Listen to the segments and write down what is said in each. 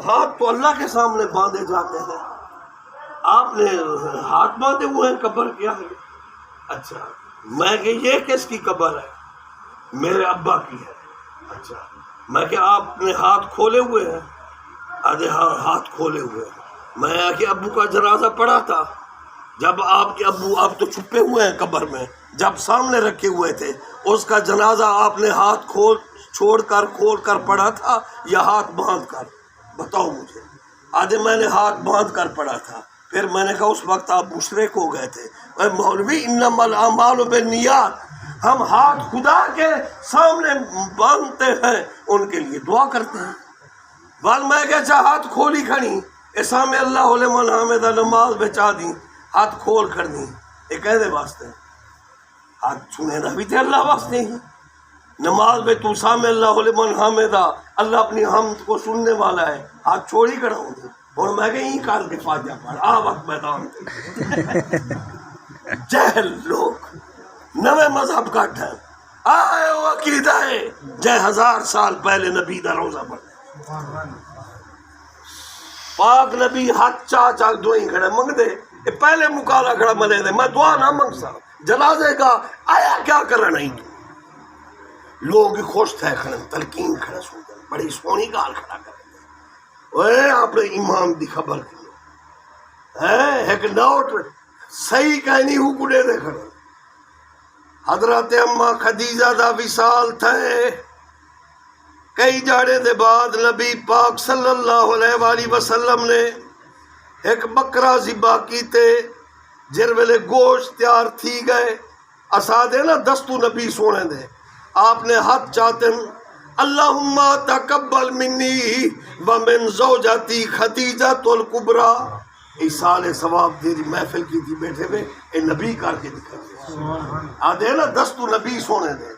ہاتھ تو اللہ کے سامنے باندھے جاتے ہیں، آپ نے ہاتھ باندھے ہوئے ہیں، قبر کیا ہے؟ اچھا میں کہ یہ کس کی قبر ہے؟ میرے ابا کی ہے۔ اچھا میں کہ آپ نے ہاتھ کھولے ہوئے ہیں؟ آدھے ہاں ہاتھ کھولے ہوئے ہیں۔ میں کہ ابو کا جنازہ پڑا تھا، جب آپ کے ابو آپ تو چھپے ہوئے ہیں قبر میں، جب سامنے رکھے ہوئے تھے اس کا جنازہ آپ نے ہاتھ کھول کر پڑھا تھا یا ہاتھ باندھ کر؟ بتاؤ مجھے۔ آدھے میں نے ہاتھ باندھ کر پڑھا تھا۔ پھر میں نے کہا اس وقت آپ مشرک ہو گئے تھے۔ اے مولوی انما الاعمال بالنیات، ہم ہاتھ خدا کے سامنے باندھتے ہیں، ان کے لیے دعا کرتے ہیں۔ بال میں کہ اچھا ہاتھ کھولی کھڑی اسام اللہ لمن حمدہ، نماز بچا دی، ہاتھ کھول کر دی، یہ کہنے واسطے ہاتھ چھونے نہ بھی تھے اللہ واسطے ہی۔ نماز میں تو سام اللہ لمن حمدہ، اللہ اپنی حمد کو سننے والا ہے، ہاتھ چھوڑی کر ہوں گے اور میں کہ یہیں کال کے فاتحہ پڑھ آ وقت میدان جہل لوگ نوے مذہب کا ٹھہر آئے وہ عقیدہ ہے جے 1000 سال پہلے نبی دا روزہ پڑھ پاک نبی ہاتھ چاہ دعائیں کھڑے منگ دے، پہلے مکالا کھڑا ملے دے، میں دعا نہ منگ سا جنازے کا آیا کیا کرنا نہیں تو لوگ خوش تھے کھڑے تلقین کھڑے سن دے بڑی سونی گال کھڑا کر دے۔ اے اپنے امام دی خبر کی ایک نوٹ صحیح کہنی ہو گڑے دے کھڑے حضرت اما خدیجہ دا وصال تھے، کئی جاڑے دے بعد نبی پاک صلی اللہ علیہ وآلہ وسلم نے ایک بکرا ذبح کیتے، جر ویلے گوشت تیار تھی گئے اسا دے نا دستو نبی سونے دے، آپ نے ہاتھ چاہتے ہیں اللہم تقبل منی ومن زوجتی خدیجۃ الکبریٰ، ایسال ثواب تیری محفل کی تھی بیٹھے ہوئے اے نبی کر کے دکھا آدھے نا دستو نبی سونے دے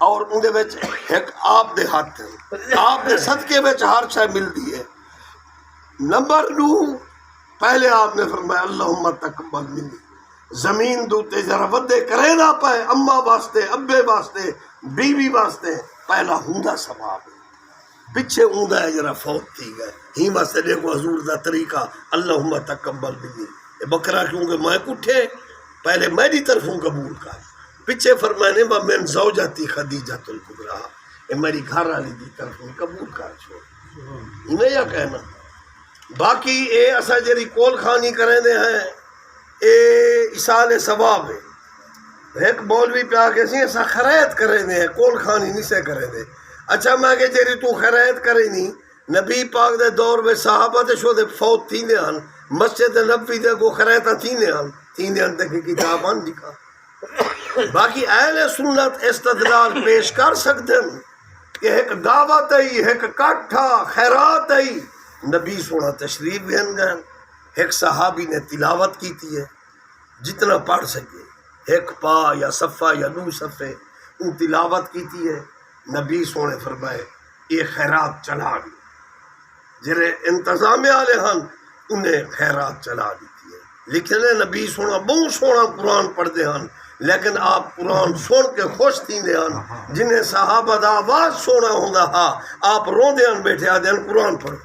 اور اندے وچ ایک آپ دے ہاتھ ہے، آپ دے صدقے وچ ہر شے ملتی ہے۔ نمبر 2 پہلے آپ نے فرمایا اللہم تقبل منی، زمین دوتے ذرا ودے کرے نہ پائے اماں واسطے ابے واسطے بیوی واسطے پہلا ہوندا ثواب ہے، پیچھے ہوندا ہے ذرا فوت تھی گئے ہی واسطے دیکھو حضور دا طریقہ اللہم تقبل منی، یہ بکرا کیونکہ میں کٹھے پہلے میری طرفوں قبول کر، پیچھے فرمانے با من زوجتی خدیجۃ الکبریٰ، یہ میری گھر والی دی طرفوں قبول کر چھوڑ، ہمیں یا کہنا باقی اے اسا جری کول خانی کریں دے ہیں اے اسال ثواب ہے۔ ایک مولوی پیا کے سی ایسا خرید کریں دے ہیں کول خانی نہیں سے کریں دے، اچھا میں کہ جری تو خرید کریں نہیں، نبی پاک دے دور میں صحابہ دے شو دے فوت تھی نے ہن، مسجد نبوی دے کو خریدہ تھی نے ہن تک کتاب آن لکھا۔ باقی اہل سنت استدلال پیش کر سکتے ہیں کہ ایک دعوت ہے، ایک کٹھا خیرات ہے، نبی سونا تشریف بہن گئے، ایک صحابی نے تلاوت کی تھی ہے جتنا پڑھ سکے، ایک پا یا صفحہ یا 2 صفحے ان تلاوت کی تھی ہے، نبی سونے فرمائے یہ خیرات چلا دی، جرے انتظامیہ آلے ہن انہیں خیرات چلا دیتی ہے۔ لکھنے نبی سونا بہت سونا قرآن پڑھ دے ہن، لیکن آپ قرآن سن کے خوش تھی دے ہن، جنہیں صحابہ دا آواز سونا ہوندا ہا آپ رو دے ہن بیٹھے آدھے ہن قرآن پڑھ،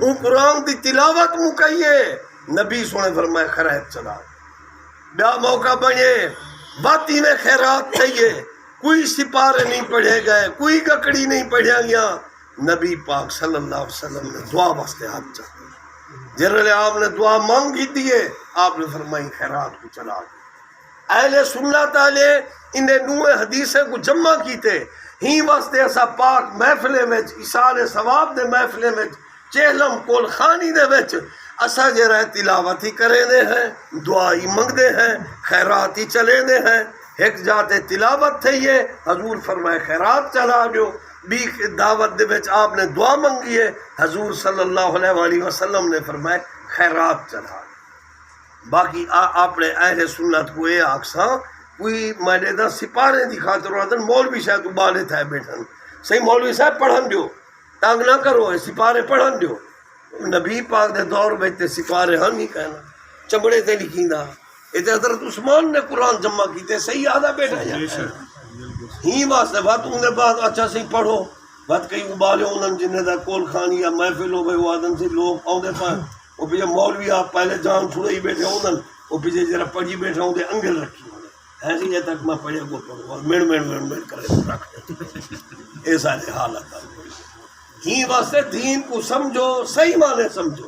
ان قرآن دی تلاوت مکئیے، نبی سونے فرمائے خیرات چلا دی۔ بیا موقع بنے باتی میں خیرات چاہیے، کوئی سپارے نہیں پڑھے گئے، کوئی گکڑی نہیں پڑھیا گیا، نبی پاک صلی اللہ علیہ وسلم نے دعا واسطے ہاتھ چاہتے جنرل آپ نے دعا مانگی دیے، آپ نے فرمائی خیرات کو چلا دی۔ اہل سنت والے انہیں 9 حدیثیں کو جمع کیتے ہی واسطے ایسا پاک محفلے میں ایصال ثواب دے محفلے میں چہلم کول خانی دے وچ اسا جرا تلاوت ہی کرے دے ہیں، دعا ہی منگ دے ہیں، خیرات ہی چلے دے ہیں۔ ایک جاتے تلاوت تھی ہے، حضور فرمائے خیرات چلا جو، بھی دعوت دے وچ آپ نے دعا منگی ہے، حضور صلی اللہ علیہ وآلہ وسلم نے فرمائے خیرات چلا۔ باقی اپنے اہل سنت کو یہ آکساں کوئی میں دا سپارے دی خاطر آدھن مولوی شاید ابالے تھے بیٹھن، صحیح مولوی صاحب پڑھن دیو، تانگ نہ کرو، سپارے پڑھن دیو، نبی پاک دے دور میں تے سپارے ہم نہیں کہنا، چمڑے تے لکھی دا، یہ حضرت عثمان نے قرآن جمع کیتے، صحیح آدھا بیٹھا جاتا ہے ہی واسطے بات انہیں بات اچھا صحیح پڑھو، بات کئی ابالے انہوں جنہیں دا کول خانی یا محفل ہو بھئی وہ آدم سے لوگ آؤں دے پائیں وہ پیچھے مولوی آپ پہلے جان چھوڑے ہی بیٹھے انہوں وہ پیچھے جرا پڑھی بیٹھا ہوں دے انگل رکھی ہوں ایسی یہ تک میں پڑھے کو پڑھوں اور مڑ کرے رکھ دے اے سارے حالت ہی واسطے دین کو سمجھو صحیح معنی سمجھو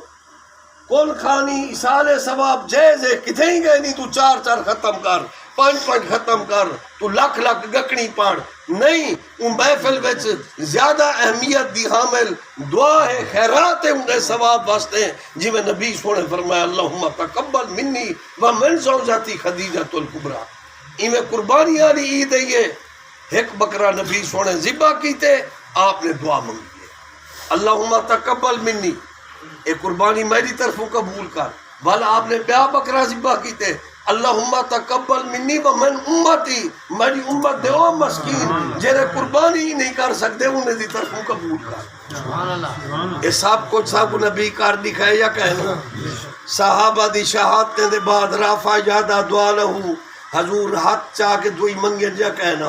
کول خانی اسال ثواب جائز ہے کتھے ہی گئے نہیں تو 4 ختم کر 5 ختم کر تو لکھ گکڑی پڑھ نہیں ان محفل وچ زیادہ اہمیت دی حامل دعا ہے خیرات ہے ان ثواب واسطے جی میں نبی سونے فرمایا اللہم تقبل منی ومن زوجتی خدیجۃ الکبریٰ میں قربانی والی عید ہے یہ ایک بکرا نبی سونے ذبح کیتے آپ نے دعا منگی ہے اللہم تقبل منی اے قربانی میری طرفوں قبول کر والا آپ نے بیا بکرا ذبح کیتے اللہم تقبل منی ومن امتی میری امت دے او مسکین جنہیں قربانی ہی نہیں کر سکتے انہیں دی طرفوں قبول کر یہ سب کچھ سب نبی کار دکھائے یا کہنا صحابہ دی شہادتیں دے بعد رافع یادہ دعا لہو حضور ہاتھ چاہ کے دعائی منگے جا کہنا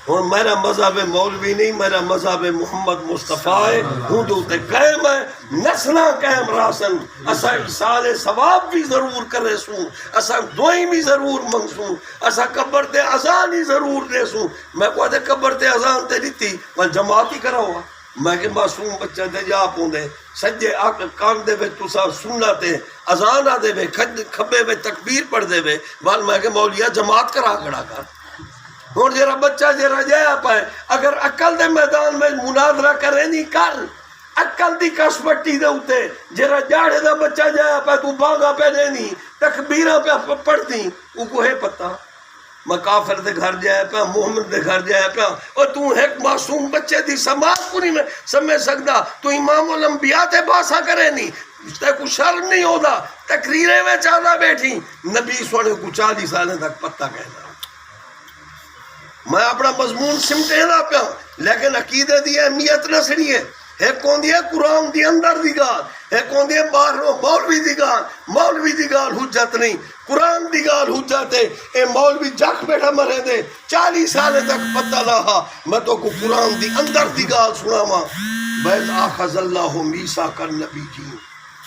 اور میرا مذہب مولوی نہیں میرا مذہب محمد مصطفیٰ ہے ہوں دوتے قائم ہے نسنا قائم راسن اسا اسال ثواب بھی ضرور کرے سوں اسا دعائیں بھی ضرور منگسوں اسا قبر تے اذان ہی ضرور دے سوں میں کو دے قبر تے اذان تے دیتی میں جماعت ہی کرا ہوا میں کہ معصوم بچہ دے جا پوندے سجے کان دے وے تسا سننا تے اذان آ دے وے کھبے وے تکبیر پڑھ دے وے وال میں کہ مولیا جماعت کرا کھڑا کر اور جرا بچہ جرا جایا پائے اگر عقل دے میدان میں مناظرہ کرے نہیں کر عقل دی کس پٹی دے ہوتے جرا جاڑے دا بچہ جایا پائے تو بانگا پہ دے نہیں تکبیرہ پہ پڑھ دی وہ کو ہے پتہ میں کافر دے گھر جایا پیا محمد دے گھر جایا پیا اور تو ایک معصوم بچے دی سماعت کو نہیں سمجھ سکتا تو امام الانبیاء تے باسا کرے نہیں تے کو شرم نہیں ہوتا تقریریں میں چاہتا بیٹھی نبی سونے کو 40 سالیں تک پتہ کہنا میں اپنا مضمون سمٹے دا پیا لیکن عقیدے دی اہمیت نہ سڑی ہے ایک کون دی ہے قرآن دی اندر دی گال ایک کون دی ہے باہروں مولوی دی گال حجت نہیں قرآن دی گال حجت ہے اے مولوی جک بیٹھا مرے دے 40 سال تک پتہ رہا میں تو کو قرآن دی اندر دی گال سنا ماں بیز آخذ اللہ میثاق النبی جی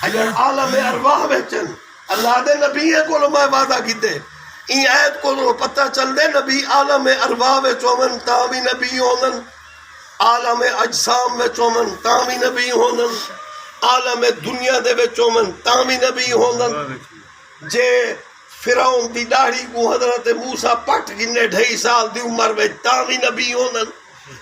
اگر عالم ارواح بچن اللہ دے نبی ہے کو میں وعدہ کیتے این آیت کو پتہ چل دے نبی عالم ارواح وچومن تاوی نبی ہونن عالم اجسام وچومن تاوی نبی ہونن عالم دنیا دے وچومن تاوی نبی ہونن جے فرعون دی داڑھی کو حضرت موسیٰ پٹ گنے 2.5 سال دی عمر وچ تاوی نبی ہونن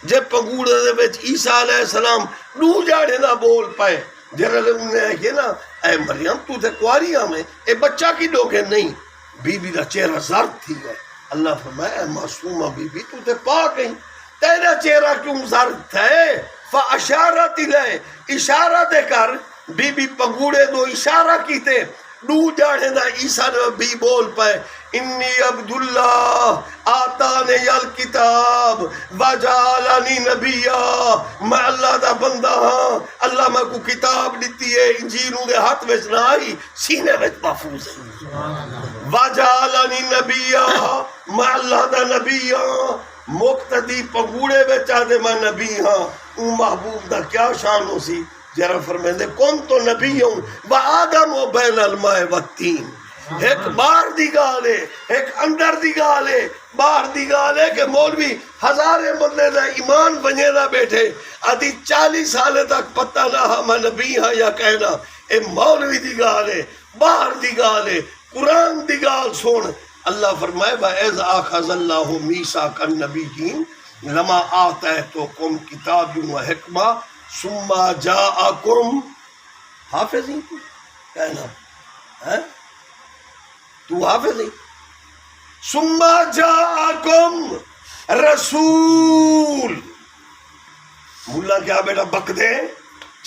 جے پنگوڑے دے وچ عیسیٰ علیہ السلام دو جاڑے نہ بول پائے جرل انہیں کہ نا اے مریم تو تے کواری ہمیں اے بچہ کی لوگے نہیں بی بی دا چہرہ زرد تھی گئے اللہ فرمائے اے معصومہ بی بی تو تے پاک ہیں تیرا چہرہ کیوں زرد تھے فاشارت لے اشارہ دے کر بی بی پنگوڑے دو اشارہ کیتے دو جاڑے نا عیسیٰ نبی بول پائے انی عبداللہ آتانے الکتاب وجعلنی نبیا میں اللہ دا بندہ ہاں اللہ میں کو کتاب دیتی ہے انجیلوں دے ہاتھ وچ نہ آئی سینے وچ محفوظ ہے وجعلنی نبیا میں اللہ دا نبی ہاں مقتدی پنگوڑے وچ آدھے میں نبی ہاں اون محبوب دا کیا شان ہو سی جرا فرمیندے کون تو نبی ہوں وآدم و بین الماء والتین ایک باہر دی گال ہے ایک اندر دی گال ہے باہر دی گال ہے کہ مولوی ہزارے بندے دا ایمان بنے دا بیٹھے آدھی 40 سالے تک پتہ نہ ہاں میں نبی ہاں یا کہنا اے مولوی دی گال ہے باہر دی گال ہے قرآن دی گال سن اللہ فرمائے وَإِذْ أَخَذَ اللَّهُ مِيثَاقَ النَّبِيِّينَ لَمَا آتَيْتُكُمْ كِتَابًا وَحِكْمَةً ثُمَّ جَاءَكُمْ حافظ ہی کہنا تو حافظ ہی ثُمَّ جَاءَكُمْ رسول مولا کیا بیٹا بک دے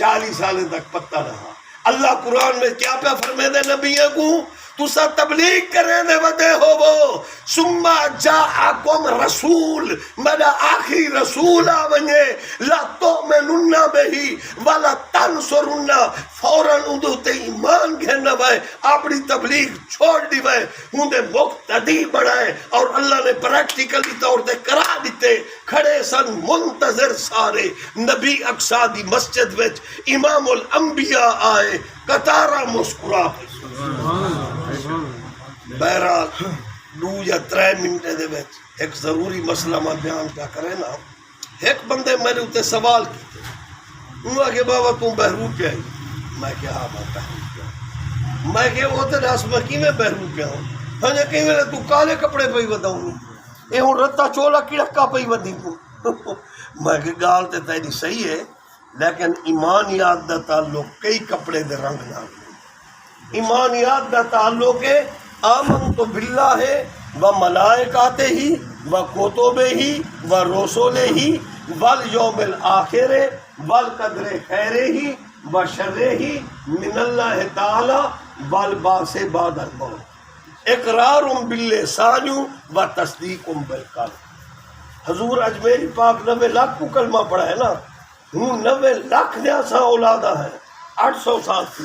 40 سال تک پتہ رہا اللہ قرآن میں کیا پہ فرمے دے نبیوں کو تسا تبلیغ کریں دے ودے ہو وہ ثم جاءکم رسول میرا آخری رسول آ ونجے لا تؤمنن بہی ولا تنصرن فوراً اندو تے ایمان گھننا وائے اپنی تبلیغ چھوڑ دی وائے اندے مقتدی بڑھائے اور اللہ نے پریکٹیکلی طور تے کرا دیتے کھڑے سن منتظر سارے نبی اقصا دی مسجد وچ امام الانبیاء آئے قطارہ مسکرا بہرحال 2 یا 3 منٹ دے وچ ایک ضروری مسئلہ میں بیان کیا کرے نا ایک بندے میں نے اتے سوال کیتے انہوں کہ بابا تم بہروپ پہ آئی میں کہ ہاں میں بہروپ پہ آئی میں کہ وہ تے راس میں کی میں بہروپ پہ آؤں ہاں جا کہیں میں تو کالے کپڑے پہ ہی وداؤں اے ہوں رتا چولا کڑکا پہ ہی ودی میں کہ گال تے تیری صحیح ہے لیکن ایمانیات دا تعلق کئی کپڑے دے رنگ نہ ایمانیات دا تعلق ہے آمنت باللہ و ملائکاتہ ہی و کتبہ ہی و رسولہ ہی والیوم الآخر والقدر خیر ہی و شر ہی من اللہ تعالی والبعث بعد الموت اقرار باللسان و تصدیق بالقلب حضور اجمیری پاک 90 لاکھ کو کلمہ پڑھا ہے نا ہوں 90 لاکھ دیا سا اولادہ ہے 800 سال کی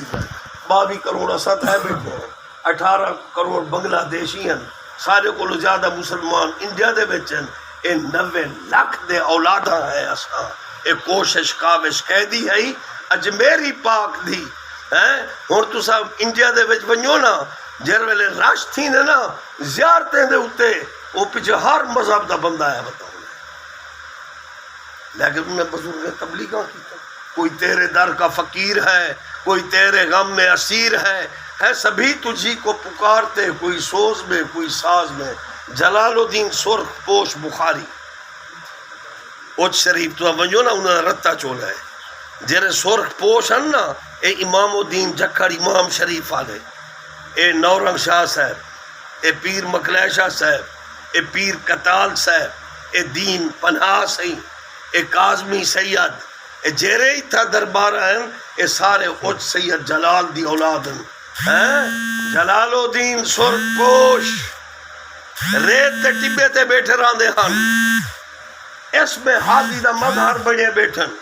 22 کروڑ اسد ہے بیٹھے 18 کروڑ بنگلہ دیشی ہیں سارے کو زیادہ مسلمان انڈیا دے بیچن اے 90 لاکھ دے اولادہ ہے اساں اے کوشش کاوش قیدی ہے اجمیری پاک دی ہن تساں انڈیا دے وچ ونجو نا جر ویلے رش تھی نا زیارتیں دے اتے وہ پیچھے ہر مذہب دا بندہ ہے بتاؤ لیکن انہیں بزرگ تبلیغاں کی کوئی تیرے در کا فقیر ہے کوئی تیرے غم میں اسیر ہے سبھی تجھی کو پکارتے کوئی سوز میں کوئی ساز میں جلال الدین سرخ پوش بخاری اوچ شریف تو ونجو نا انہیں رتا چولا ہے جیرے سرخ پوش ہیں نا اے امام الدین جکھڑ امام شریف آلے اے نورنگ شاہ صاحب اے پیر مکلیشہ صاحب اے پیر کتال صاحب اے دین پناہ سی اے کاظمی سید اے جیرے ہی تھا دربار ہیں اے سارے اوچ سید جلال دی اولاد ہیں جلال الدین سرخ پوش ریت تے ٹبے تے بیٹھے راندے ہن اس میں حاضی دا مظہر بڑے بیٹھن